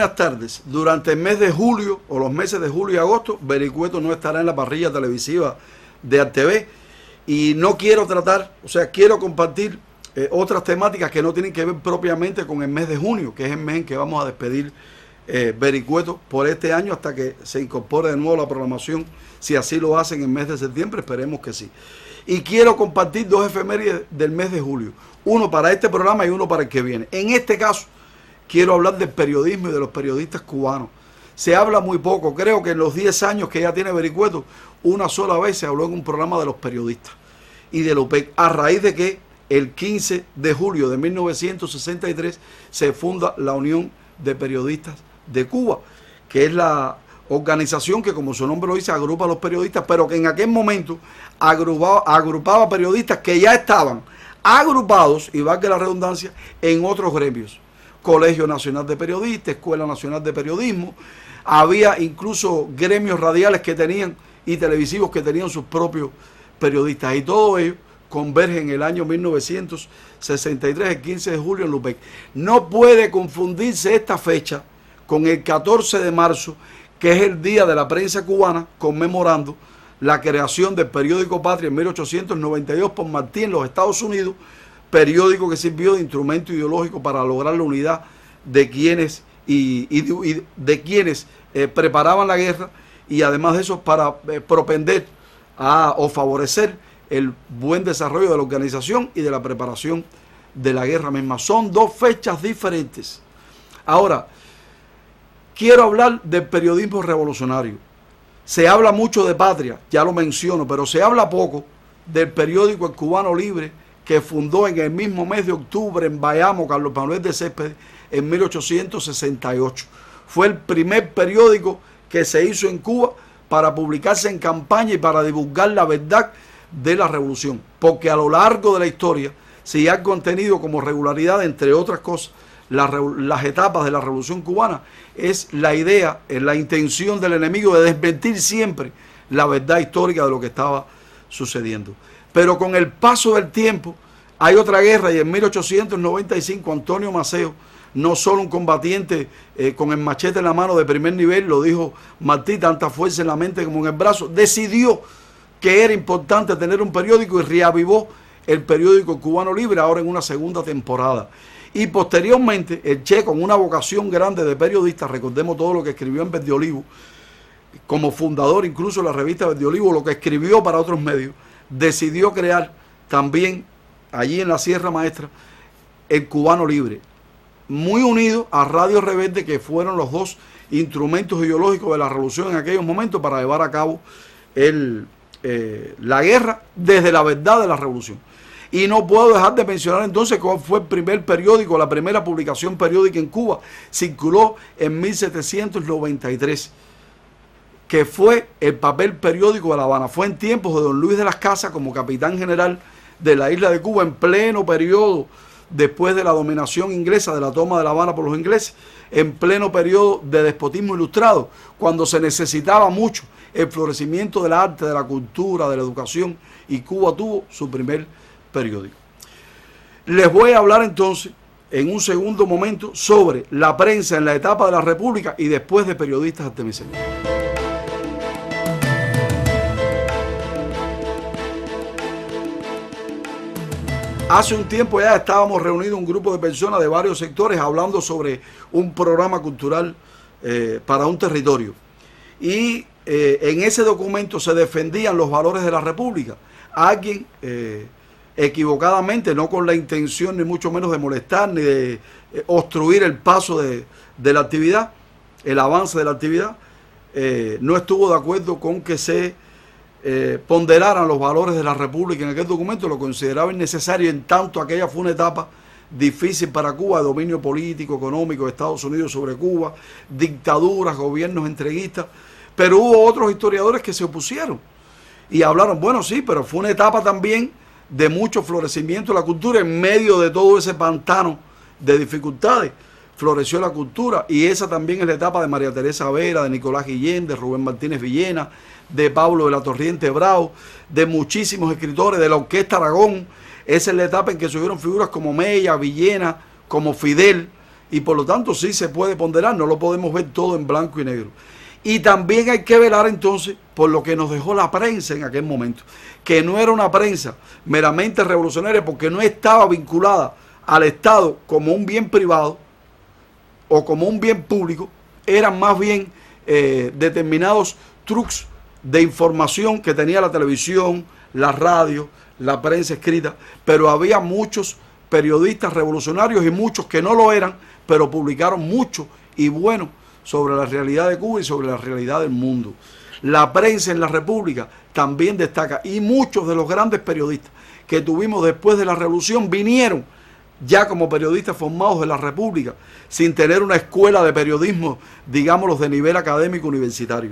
buenas tardes. Durante el mes de julio o los meses de julio y agosto, Vericueto no estará en la parrilla televisiva de ArTV y no quiero tratar, o sea, quiero compartir otras temáticas que no tienen que ver propiamente con el mes de junio, que es el mes en que vamos a despedir Vericueto por este año hasta que se incorpore de nuevo la programación, si así lo hacen en el mes de septiembre, esperemos que sí. Y quiero compartir dos efemérides del mes de julio, uno para este programa y uno para el que viene. En este caso, quiero hablar del periodismo y de los periodistas cubanos. Se habla muy poco, creo que en los 10 años que ya tiene Vericueto, una sola vez se habló en un programa de los periodistas y de la UPEC, a raíz de que el 15 de julio de 1963 se funda la Unión de Periodistas de Cuba, que es la organización que, como su nombre lo dice, agrupa a los periodistas, pero que en aquel momento agrupaba periodistas que ya estaban agrupados, y valga la redundancia, en otros gremios. Colegio Nacional de Periodistas, Escuela Nacional de Periodismo, había incluso gremios radiales que tenían y televisivos que tenían sus propios periodistas, y todo ello converge en el año 1963, el 15 de julio en Lupec. No puede confundirse esta fecha con el 14 de marzo, que es el Día de la Prensa Cubana, conmemorando la creación del periódico Patria en 1892 por Martí en los Estados Unidos, periódico que sirvió de instrumento ideológico para lograr la unidad de quienes de quienes preparaban la guerra, y además de eso para propender o favorecer el buen desarrollo de la organización y de la preparación de la guerra misma. Son dos fechas diferentes. Ahora, quiero hablar del periodismo revolucionario. Se habla mucho de Patria, ya lo menciono, pero se habla poco del periódico El Cubano Libre, que fundó en el mismo mes de octubre en Bayamo Carlos Manuel de Céspedes en 1868. Fue el primer periódico que se hizo en Cuba para publicarse en campaña y para divulgar la verdad de la revolución, porque a lo largo de la historia se ha contenido como regularidad, entre otras cosas, las etapas de la revolución cubana, es la idea, es la intención del enemigo de desmentir siempre la verdad histórica de lo que estaba sucediendo. Pero con el paso del tiempo hay otra guerra, y en 1895 Antonio Maceo, no solo un combatiente con el machete en la mano de primer nivel, lo dijo Martí, tanta fuerza en la mente como en el brazo, decidió que era importante tener un periódico y reavivó el periódico Cubano Libre, ahora en una segunda temporada. Y posteriormente el Che, con una vocación grande de periodista, recordemos todo lo que escribió en Verde Olivo, como fundador incluso de la revista Verde Olivo, lo que escribió para otros medios, decidió crear también allí en la Sierra Maestra el Cubano Libre, muy unido a Radio Rebelde, que fueron los dos instrumentos ideológicos de la revolución en aquellos momentos para llevar a cabo la guerra desde la verdad de la revolución. Y no puedo dejar de mencionar entonces cuál fue el primer periódico, la primera publicación periódica en Cuba. Circuló en 1793, que fue el papel periódico de La Habana. Fue en tiempos de don Luis de las Casas como capitán general de la isla de Cuba, en pleno periodo después de la dominación inglesa, de la toma de La Habana por los ingleses, en pleno periodo de despotismo ilustrado, cuando se necesitaba mucho el florecimiento del arte, de la cultura, de la educación, y Cuba tuvo su primer periódico. Les voy a hablar entonces en un segundo momento sobre la prensa en la etapa de la República y después de periodistas artemiseños. Hace un tiempo ya estábamos reunidos un grupo de personas de varios sectores hablando sobre un programa cultural para un territorio. Y en ese documento se defendían los valores de la República. Alguien equivocadamente, no con la intención ni mucho menos de molestar ni de obstruir el paso de la actividad, el avance de la actividad, no estuvo de acuerdo con que se ponderaran los valores de la República en aquel documento. Lo consideraba innecesario, en tanto aquella fue una etapa difícil para Cuba, de dominio político, económico de Estados Unidos sobre Cuba, dictaduras, gobiernos entreguistas, pero hubo otros historiadores que se opusieron y hablaron, bueno, sí, pero fue una etapa también de mucho florecimiento de la cultura. En medio de todo ese pantano de dificultades floreció la cultura, y esa también es la etapa de María Teresa Vera, de Nicolás Guillén, de Rubén Martínez Villena, de Pablo de la Torriente Bravo, de muchísimos escritores, de la Orquesta Aragón. Esa es la etapa en que subieron figuras como Mella, Villena, como Fidel, y por lo tanto sí se puede ponderar, no lo podemos ver todo en blanco y negro. Y también hay que velar entonces por lo que nos dejó la prensa en aquel momento, que no era una prensa meramente revolucionaria porque no estaba vinculada al Estado como un bien privado o como un bien público, eran más bien determinados trucos de información que tenía la televisión, la radio, la prensa escrita, pero había muchos periodistas revolucionarios y muchos que no lo eran, pero publicaron mucho y bueno sobre la realidad de Cuba y sobre la realidad del mundo. La prensa en la República también destaca y muchos de los grandes periodistas que tuvimos después de la revolución vinieron ya como periodistas formados de la República sin tener una escuela de periodismo, digámoslo, de nivel académico universitario.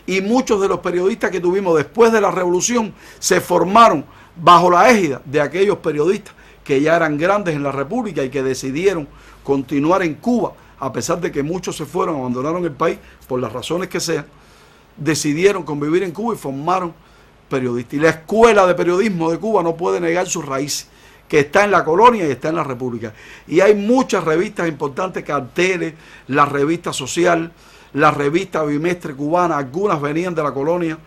Y muchos de los periodistas que tuvimos después de la revolución se formaron bajo la égida de aquellos periodistas que ya eran grandes en la República y que decidieron continuar en Cuba, a pesar de que muchos se fueron, abandonaron el país por las razones que sean, decidieron convivir en Cuba y formaron periodistas. Y la escuela de periodismo de Cuba no puede negar sus raíces, que está en la colonia y está en la República. Y hay muchas revistas importantes, carteles, la revista Social, la revista Bimestre Cubana, algunas venían de la colonia,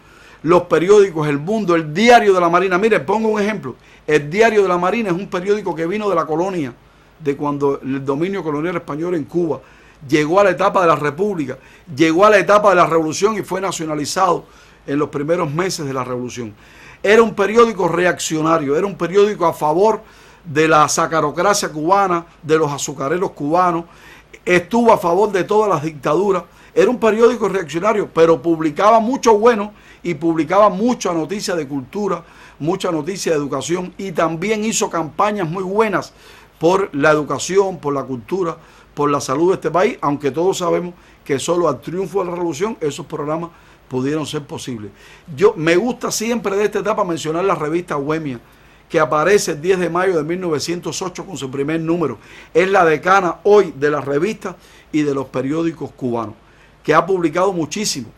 los periódicos El Mundo, el Diario de la Marina. Miren, pongo un ejemplo. El Diario de la Marina es un periódico que vino de la colonia, de cuando el dominio colonial español en Cuba llegó a la etapa de la República, llegó a la etapa de la Revolución y fue nacionalizado en los primeros meses de la Revolución. Era un periódico reaccionario, era un periódico a favor de la sacarocracia cubana, de los azucareros cubanos, estuvo a favor de todas las dictaduras. Era un periódico reaccionario, pero publicaba mucho bueno y publicaba mucha noticia de cultura, mucha noticia de educación y también hizo campañas muy buenas por la educación, por la cultura, por la salud de este país, aunque todos sabemos que solo al triunfo de la revolución esos programas pudieron ser posibles. Yo me gusta siempre de esta etapa mencionar la revista Bohemia, que aparece el 10 de mayo de 1908 con su primer número. Es la decana hoy de las revistas y de los periódicos cubanos, que ha publicado muchísimo.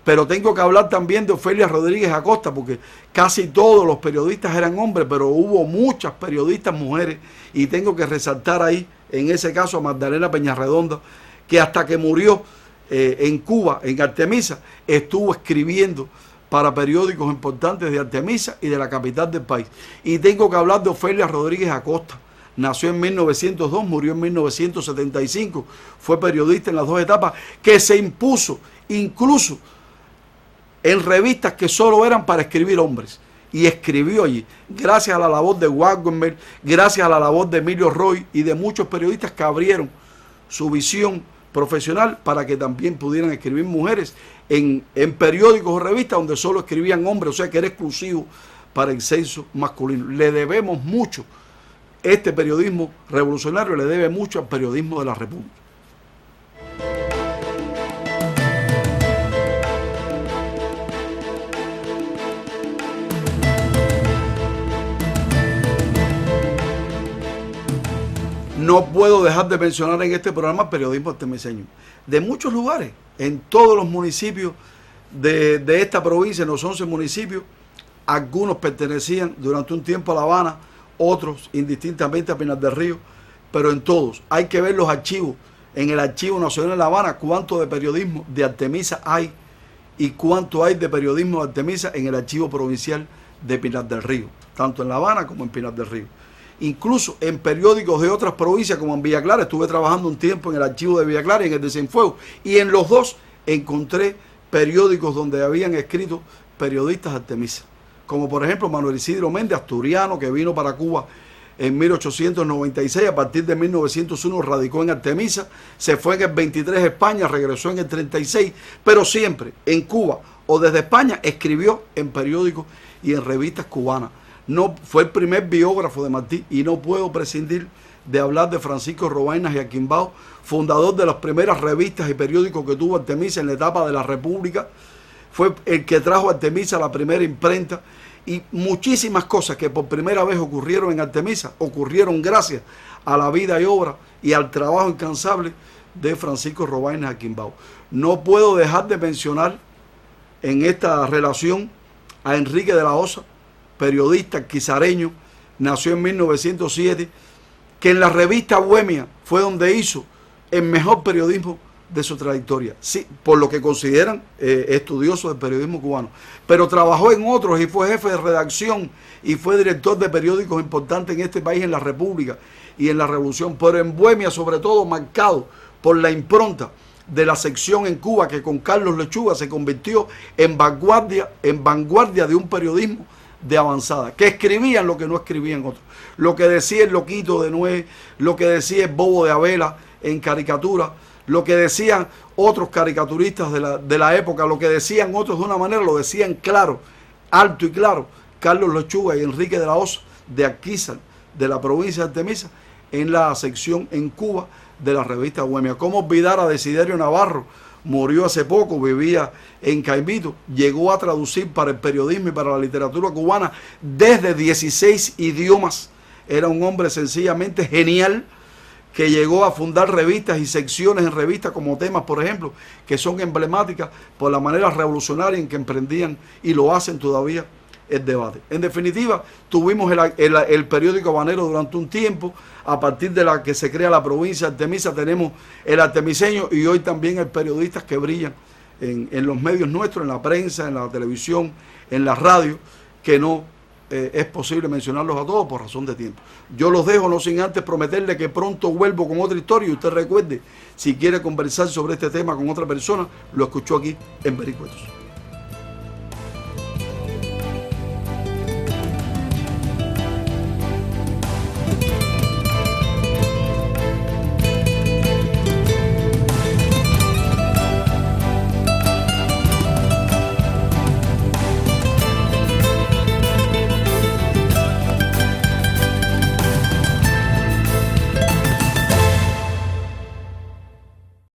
Pero tengo que hablar también de Ofelia Rodríguez Acosta, porque casi todos los periodistas eran hombres, pero hubo muchas periodistas mujeres, y tengo que resaltar ahí, en ese caso, a Magdalena Peñarredonda, que hasta que murió en Cuba, en Artemisa, estuvo escribiendo para periódicos importantes de Artemisa y de la capital del país. Y tengo que hablar de Ofelia Rodríguez Acosta. Nació en 1902, murió en 1975, fue periodista en las dos etapas, que se impuso incluso en revistas que solo eran para escribir hombres, y escribió allí, gracias a la labor de Wagner, gracias a la labor de Emilio Roy y de muchos periodistas que abrieron su visión profesional para que también pudieran escribir mujeres en periódicos o revistas donde solo escribían hombres, o sea que era exclusivo para el sexo masculino. Le debemos mucho, este periodismo revolucionario le debe mucho al periodismo de la República. No puedo dejar de mencionar en este programa el periodismo artemiseño. De muchos lugares, en todos los municipios de esta provincia, en los 11 municipios, algunos pertenecían durante un tiempo a La Habana, otros indistintamente a Pinar del Río, pero en todos. Hay que ver los archivos. En el Archivo Nacional de La Habana, cuánto de periodismo de Artemisa hay y cuánto hay de periodismo de Artemisa en el Archivo Provincial de Pinar del Río, tanto en La Habana como en Pinar del Río. Incluso en periódicos de otras provincias como en Villa Clara, estuve trabajando un tiempo en el archivo de Villa Clara y en el de Cienfuegos, y en los dos encontré periódicos donde habían escrito periodistas artemisas, como por ejemplo Manuel Isidro Méndez, asturiano, que vino para Cuba en 1896, a partir de 1901 radicó en Artemisa, se fue en el 23 a España, regresó en el 36, pero siempre en Cuba o desde España escribió en periódicos y en revistas cubanas. No, fue el primer biógrafo de Martí, y no puedo prescindir de hablar de Francisco Robainas y Aquimbao, fundador de las primeras revistas y periódicos que tuvo Artemisa en la etapa de la República. Fue el que trajo a Artemisa la primera imprenta, y muchísimas cosas que por primera vez ocurrieron en Artemisa ocurrieron gracias a la vida y obra y al trabajo incansable de Francisco Robainas y Aquimbao. No puedo dejar de mencionar en esta relación a Enrique de la Osa, periodista quizareño, nació en 1907, que en la revista Bohemia fue donde hizo el mejor periodismo de su trayectoria, sí, por lo que consideran estudiosos del periodismo cubano, pero trabajó en otros y fue jefe de redacción y fue director de periódicos importantes en este país, en la República y en la Revolución, pero en Bohemia sobre todo marcado por la impronta de la sección en Cuba que con Carlos Lechuga se convirtió en vanguardia de un periodismo de avanzada, que escribían lo que no escribían otros, lo que decía el loquito de Nuez, lo que decía el bobo de Abela en caricatura, lo que decían otros caricaturistas de la época, lo que decían otros de una manera, lo decían claro, alto y claro, Carlos Lechuga y Enrique de la Osa de Alquizar, de la provincia de Artemisa, en la sección en Cuba de la revista Bohemia. ¿Cómo olvidar a Desiderio Navarro? Murió hace poco, vivía en Caimito, llegó a traducir para el periodismo y para la literatura cubana desde 16 idiomas. Era un hombre sencillamente genial, que llegó a fundar revistas y secciones en revistas como Temas, por ejemplo, que son emblemáticas por la manera revolucionaria en que emprendían y lo hacen todavía el debate. En definitiva, tuvimos el periódico Habanero durante un tiempo. A partir de la que se crea la provincia de Artemisa tenemos el Artemiseño, y hoy también hay periodistas que brillan en los medios nuestros, en la prensa, en la televisión, en la radio, que no es posible mencionarlos a todos por razón de tiempo. Yo los dejo, no sin antes prometerle que pronto vuelvo con otra historia, y usted recuerde, si quiere conversar sobre este tema con otra persona, lo escuchó aquí en Vericuetos.